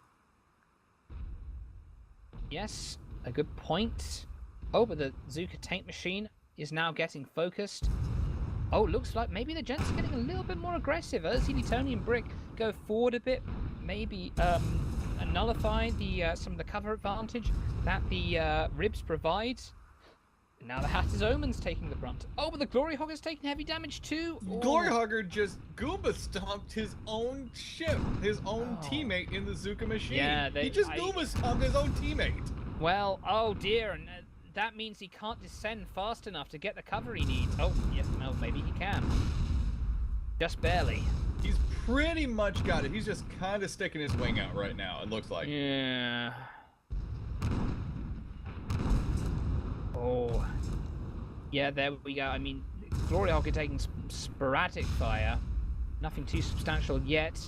Yes, a good point. Oh, but the Zuka tank machine is now getting focused. Oh, looks like maybe the Gents are getting a little bit more aggressive. As Letonator and Brick go forward a bit, maybe nullify the some of the cover advantage that the Ribs provide. Now the Hatter's Omen's taking the brunt. Oh, but the Glory Hogger's taking heavy damage too. Glory Hogger just Goomba stomped his own ship, his own teammate in the Zuka machine. Yeah, he just Goomba stomped his own teammate. Well, oh dear, and that means he can't descend fast enough to get the cover he needs. Oh, yeah, no, maybe he can. Just barely. He's pretty much got it. He's just kind of sticking his wing out right now, it looks like. Yeah. Oh. Yeah, there we go. I mean, Glory Hawk are taking sporadic fire. Nothing too substantial yet.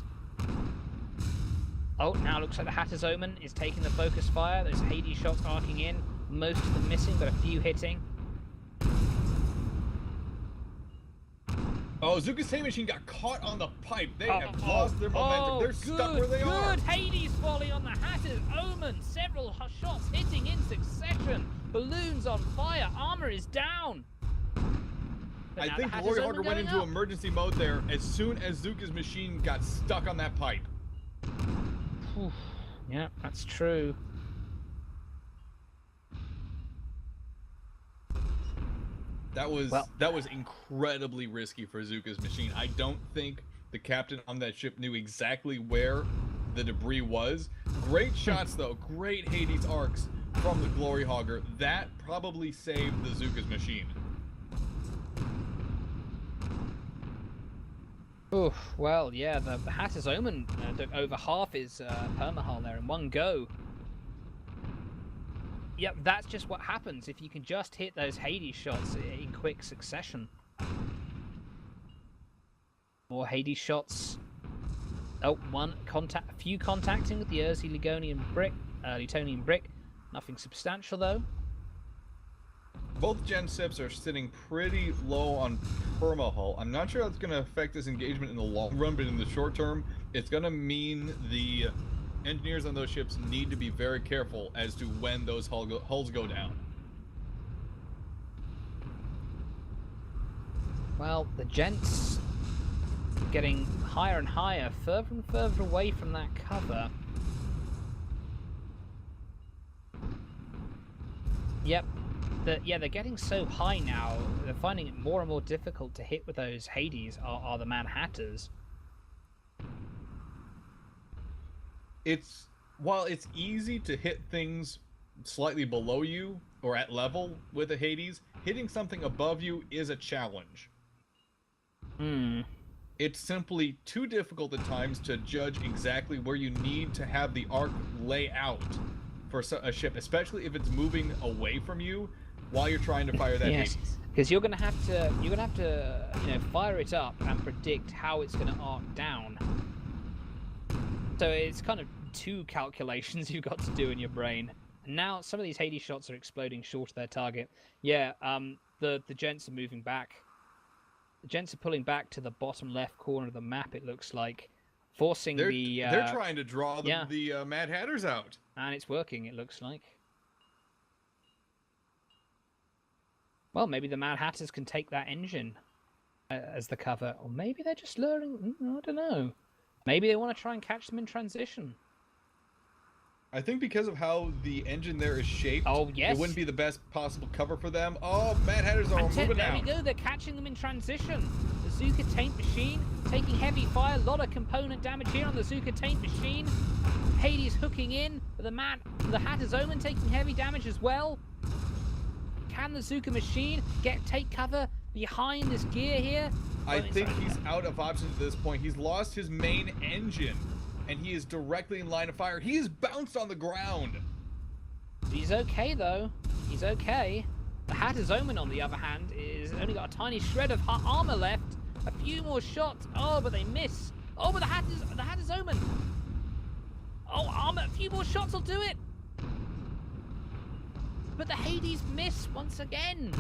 Oh, now looks like the Hatter's Omen is taking the focus fire. Those Hades shots arcing in. Most of them missing, but a few hitting. Oh, Zuka's tank machine got caught on the pipe. They have lost their momentum. They're stuck where they are. Good Hades volley on the Hatter's Omen. Several shots hitting in succession. Balloons on fire. Armor is down. I think Glory Hogger went into emergency mode there as soon as Zuka's machine got stuck on that pipe. Yeah, that's true. That was incredibly risky for Zuka's machine. I don't think the captain on that ship knew exactly where the debris was. Great shots though, great Hades arcs from the Glory Hogger. That probably saved the Zuka's machine. Oof, well, yeah, the Hatter's Omen took over half his permahull there in one go. Yep, that's just what happens if you can just hit those Hades shots in quick succession. More Hades shots. Oh, a few contacting with the Letonator brick. Nothing substantial though. Both Gen Sips are sitting pretty low on permahull. I'm not sure how it's going to affect this engagement in the long run, but in the short term, it's going to mean the engineers on those ships need to be very careful as to when those hulls go down. Well, the Gents getting higher and higher, further and further away from that cover. Yep. They're getting so high now, they're finding it more and more difficult to hit with those Hades, are the Manhattans. While it's easy to hit things slightly below you or at level with a Hades, hitting something above you is a challenge. It's simply too difficult at times to judge exactly where you need to have the arc lay out for a ship, especially if it's moving away from you while you're trying to fire that Hades. Because you're gonna have to fire it up and predict how it's gonna arc down. So it's kind of two calculations you've got to do in your brain. And now some of these Hades shots are exploding short of their target. Yeah, the Gents are moving back. The Gents are pulling back to the bottom left corner of the map, it looks like. Forcing they're trying to draw the Mad Hatters out. And it's working, it looks like. Well, maybe the Mad Hatters can take that engine as the cover. Or maybe they're just luring... I don't know. Maybe they want to try and catch them in transition. I think because of how the engine there is shaped, it wouldn't be the best possible cover for them. Oh, Mad Hatters are moving out. There we go, they're catching them in transition. The Zuka tank machine taking heavy fire. A lot of component damage here on the Zuka tank machine. Hades hooking in, but the Hatter's Omen taking heavy damage as well. Can the Zuka machine take cover behind this gear here? I think he's out of options at this point. He's lost his main engine, and he is directly in line of fire. He is bounced on the ground. He's okay, though. He's okay. The Hatter's Omen, on the other hand, is only got a tiny shred of armor left. A few more shots. Oh, but they miss. Oh, but the Hatter's Omen. Oh, armor. A few more shots will do it. But the Hades miss once again.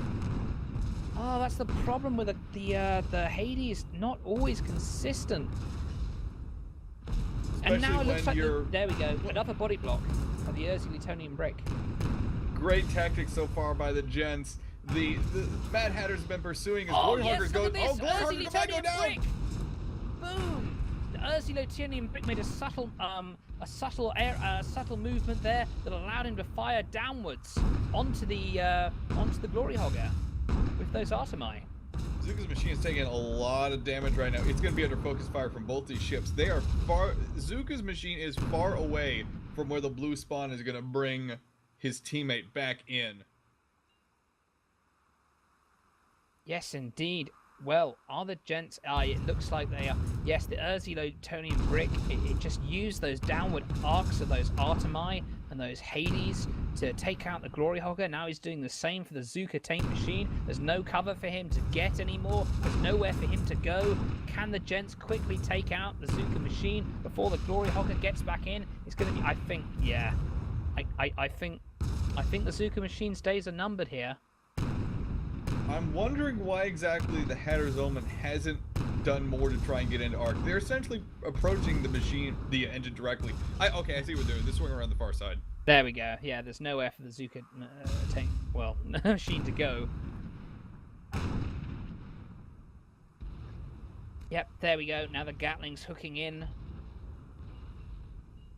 Oh, that's the problem with the Hades. Not always consistent. Especially and now it looks like there we go. Another body block. of the Urzi Letonian brick. Great tactics so far by the Gents. The Mad Hatter's been pursuing his Glory Huggers. Look at this! Oh, Glory Hugger might go down! Brick. Boom! The Urzi Letonian brick made a subtle movement there that allowed him to fire downwards onto the Glory Hogger with those Artemai. Zuka's machine is taking a lot of damage right now. It's going to be under focus fire from both these ships. They are Zuka's machine is far away from where the blue spawn is going to bring his teammate back in. Yes, indeed. Well, are the Gents... it looks like they are... Yes, the Urzi Letonian brick, it just used those downward arcs of those Artemai and those Hades to take out the Glory Hogger. Now he's doing the same for the Zuka Taint Machine. There's no cover for him to get anymore. There's nowhere for him to go. Can the Gents quickly take out the Zuka Machine before the Glory Hogger gets back in? It's going to be... I think... Yeah. I think the Zuka Machine's days are numbered here. I'm wondering why exactly the Hatter's Omen hasn't done more to try and get into Arc. They're essentially approaching the machine, the engine directly. Okay, I see what they're doing. They're swinging around the far side. There we go. Yeah, there's nowhere for the Zuka tank, machine to go. Yep, there we go. Now the Gatling's hooking in.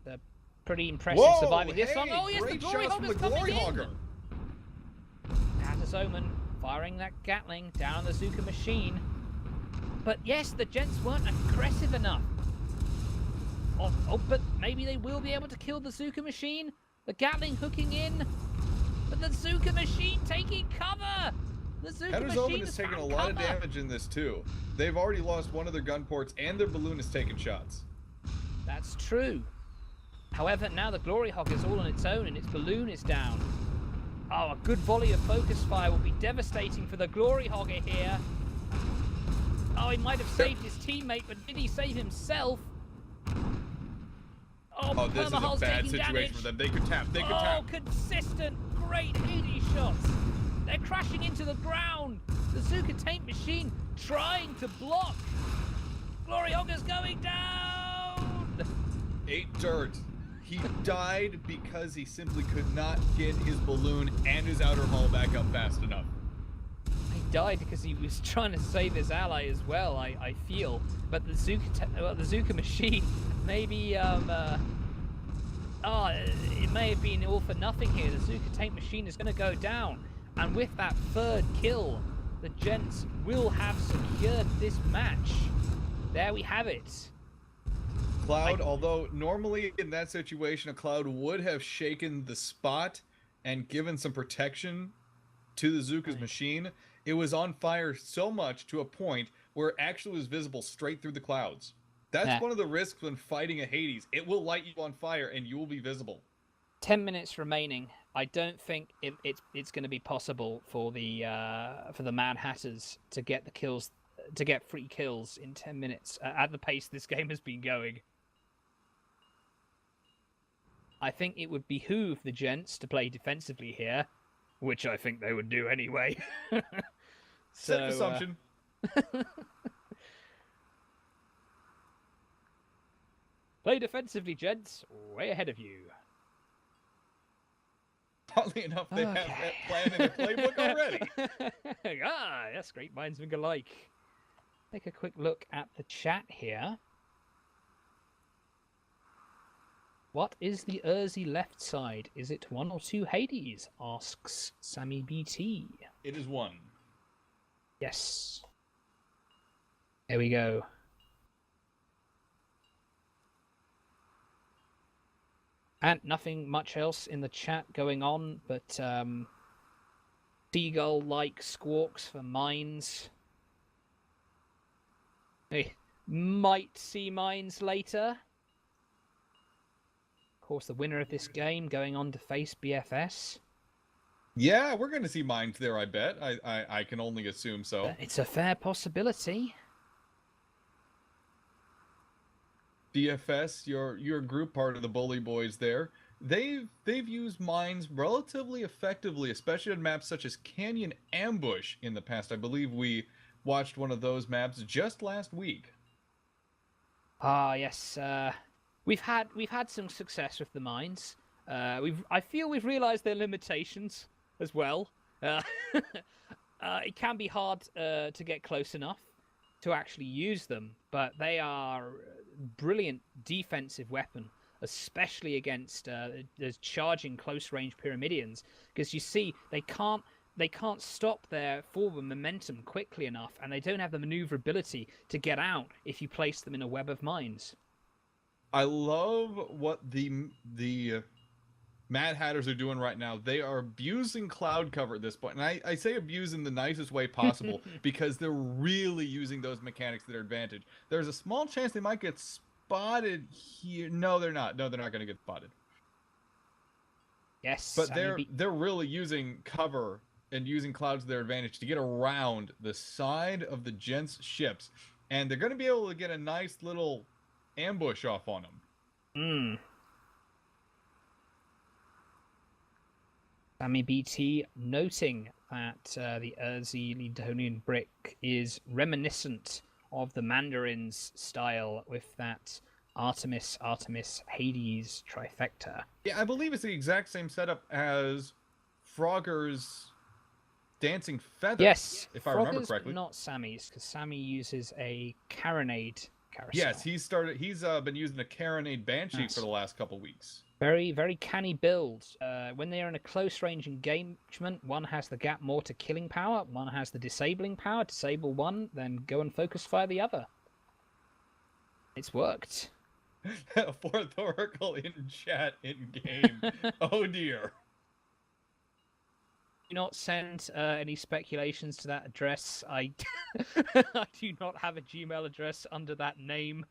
They're pretty impressive surviving this long. Oh yes, the Glory Hogger's coming in. Hatter's Omen firing that Gatling down the Zuka Machine. But yes, the Gents weren't aggressive enough. But maybe they will be able to kill the Zuka Machine. The Gatling hooking in. But the Zuka Machine taking cover. The Zuka Hatter's Machine Omen is taking a lot of damage in this too. They've already lost one of their gun ports and their balloon is taking shots. That's true. However, now the Glory Hog is all on its own and its balloon is down. Oh, a good volley of focus fire will be devastating for the Glory Hogger here. Oh, he might have saved his teammate, but did he save himself? Oh, this is a bad situation for them. They could tap. They could tap. Oh, consistent, great Hades shots. They're crashing into the ground. The Zuka Taint Machine trying to block. Glory Hogger's going down. 8 dirt. He died because he simply could not get his balloon and his outer hull back up fast enough. He died because he was trying to save his ally as well, I feel. But the Zuka Machine, maybe, it may have been all for nothing here. The Zuka Taint Machine is going to go down. And with that third kill, the Gents will have secured this match. There we have it. Cloud, although normally in that situation, a Cloud would have shaken the spot and given some protection to the Zuka's machine, it was on fire so much to a point where it actually was visible straight through the clouds. That's one of the risks when fighting a Hades. It will light you on fire and you will be visible. 10 minutes remaining. I don't think it's going to be possible for the Mad Hatters to get the kills, to get free kills in 10 minutes at the pace this game has been going. I think it would behoove the Gents to play defensively here, which I think they would do anyway. Set assumption. Play defensively, Gents. Way ahead of you. Oddly enough, they have that plan in their playbook already. Yes, great minds think alike. Take a quick look at the chat here. What is the Urzi left side? Is it 1 or 2 Hades? Asks Sammy BT. It is 1. Yes. There we go. And nothing much else in the chat going on, but seagull-like squawks for mines. We might see mines later. Of course, the winner of this game going on to face BFS. Yeah, we're going to see mines there, I bet. I can only assume so. It's a fair possibility. BFS, your group part of the Bully Boys there, they've used mines relatively effectively, especially on maps such as Canyon Ambush in the past. I believe we watched one of those maps just last week. Ah, yes. We've had some success with the mines. I feel we've realised their limitations as well. It can be hard to get close enough to actually use them, but they are a brilliant defensive weapon, especially against those charging close range Pyramidians, because you see they can't stop their forward momentum quickly enough, and they don't have the maneuverability to get out if you place them in a web of mines. I love what the Mad Hatters are doing right now. They are abusing cloud cover at this point. And I say abuse in the nicest way possible because they're really using those mechanics to their advantage. There's a small chance they might get spotted here. No, they're not. No, they're not going to get spotted. Yes, but they're really using cover and using clouds to their advantage to get around the side of the Gents ships, and they're going to be able to get a nice little ambush off on them. Sammy BT noting that the Urzi Letonian brick is reminiscent of the Mandarin's style with that Artemis, Hades trifecta. Yeah, I believe it's the exact same setup as Frogger's Dancing Feather. Yes, if I remember correctly. Not Sammy's, because Sammy uses a carronade carousel. Yes, he's been using a carronade Banshee for the last couple weeks. Very, very canny build. When they are in a close range engagement, one has the gap more to killing power, one has the disabling power. Disable one, then go and focus fire the other. It's worked. Fourth Oracle in chat in game. Oh dear. Do not send any speculations to that address. I do not have a Gmail address under that name.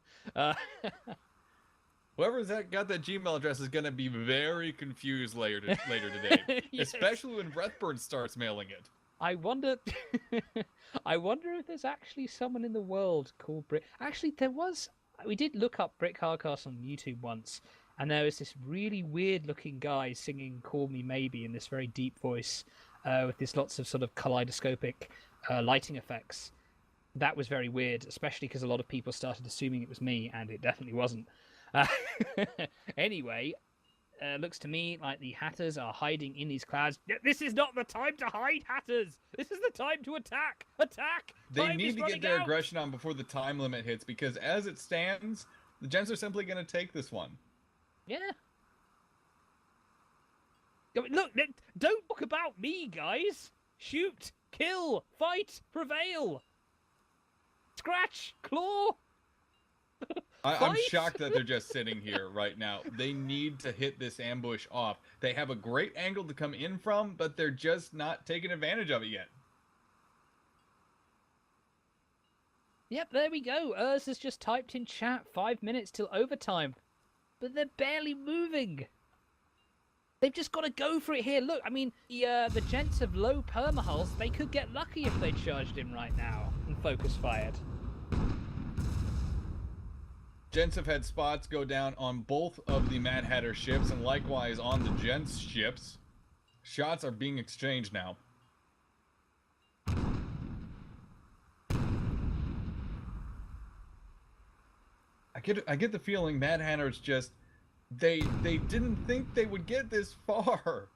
Whoever's got that Gmail address is going to be very confused later today, yes. Especially when Breathburn starts mailing it. I wonder if there's actually someone in the world called Brick. Actually, we did look up Brick Hardcastle on YouTube once, and there was this really weird-looking guy singing "Call Me Maybe" in this very deep voice, with this lots of sort of kaleidoscopic lighting effects. That was very weird, especially because a lot of people started assuming it was me, and it definitely wasn't. Anyway, looks to me like the Hatters are hiding in these clouds. This is not the time to hide, Hatters! This is the time to attack! Attack! They need to get their aggression on before the time limit hits, because as it stands, the Gents are simply going to take this one. Yeah. Look, don't talk about me, guys! Shoot! Kill! Fight! Prevail! Scratch! Claw! I'm shocked that they're just sitting here right now. They need to hit this ambush off. They have a great angle to come in from, but they're just not taking advantage of it yet. Yep, there we go. Urs has just typed in chat 5 minutes till overtime. But they're barely moving. They've just got to go for it here. Look, I mean, the Gents have low permahulls. They could get lucky if they charged him right now and focus fired. Gents have had spots go down on both of the Mad Hatter ships, and likewise on the Gents ships. Shots are being exchanged now. I get the feeling Mad Hatters just they didn't think they would get this far.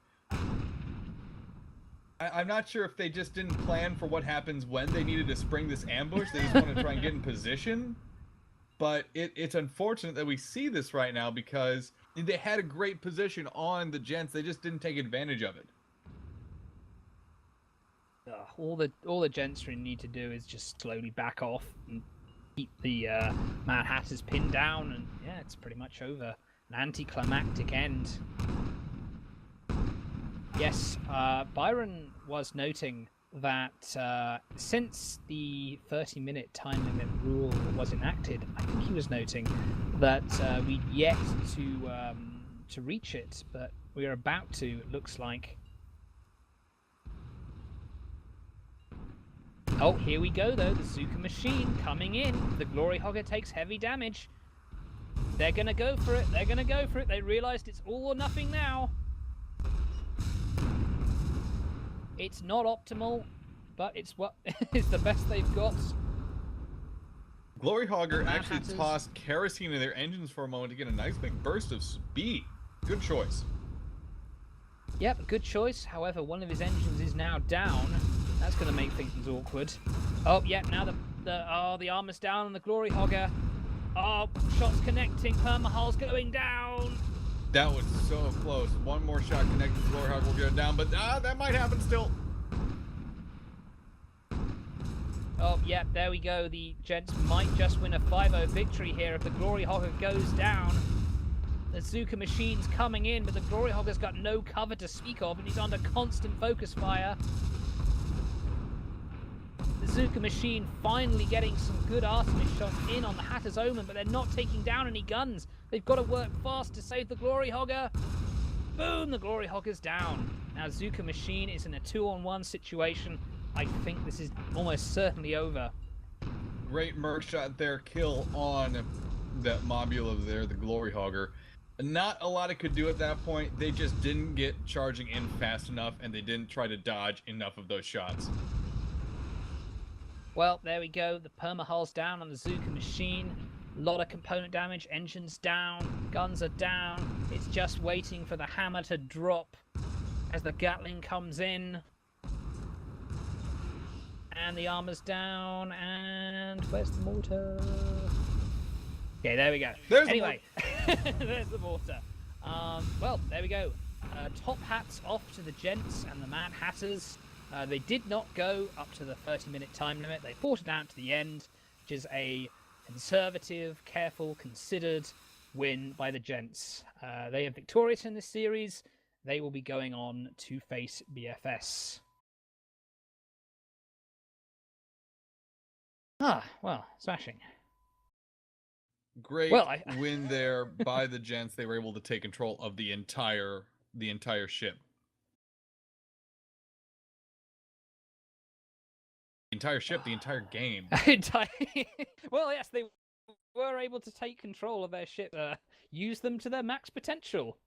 I'm not sure if they just didn't plan for what happens when they needed to spring this ambush. They just want to try and get in position. But it's unfortunate that we see this right now because they had a great position on the Gents. They just didn't take advantage of it. All the Gents need to do is just slowly back off and keep the Mad Hatters pinned down, and yeah, it's pretty much over. An anticlimactic end. Yes, Byron was noting that since the 30-minute time limit rule was enacted, I think he was noting that we'd yet to reach it, but we're about to, it looks like. Oh, here we go though, the Zuka machine coming in. The Glory Hogger takes heavy damage. They're gonna go for it, they're gonna go for it. They realized it's all or nothing now. It's not optimal, but it's what is the best they've got. Glory Hogger actually tossed kerosene in their engines for a moment to get a nice big burst of speed. Good choice. Yep, good choice. However, one of his engines is now down. That's going to make things awkward. Oh, yep, now the armor's down on the Glory Hogger. Oh, shots connecting. Permahull's going down. That was so close. One more shot connected to Glory Hog will get it down, but that might happen still. Oh, yep, there we go. The Gents might just win a 5-0 victory here if the Glory Hogger goes down. The Zuka machine's coming in, but the Glory Hogger's got no cover to speak of, and he's under constant focus fire. The Zuka machine finally getting some good Artemis shots in on the Hatter's Omen, but they're not taking down any guns. They've got to work fast to save the Glory Hogger. Boom, the Glory Hogger's down. Now Zuka machine is in a 2-on-1 situation. I think this is almost certainly over. Great merc shot there, kill on that mobula there, the Glory Hogger. Not a lot it could do at that point. They just didn't get charging in fast enough, and they didn't try to dodge enough of those shots. Well, there we go. The permahull's down on the Zuka machine. A lot of component damage. Engines down. Guns are down. It's just waiting for the hammer to drop as the Gatling comes in. And the armor's down. And where's the mortar? Okay, there we go. Anyway, there's the mortar. Well, there we go. Top hats off to the Gents and the Mad Hatters. They did not go up to the 30-minute time limit. They fought it out to the end, which is a conservative, careful, considered win by the Gents. They are victorious in this series. They will be going on to face BFS. Ah, well, smashing. Great win there by the Gents. They were able to take control of the entire ship. The entire ship, the entire game. Well, yes, they were able to take control of their ship, use them to their max potential.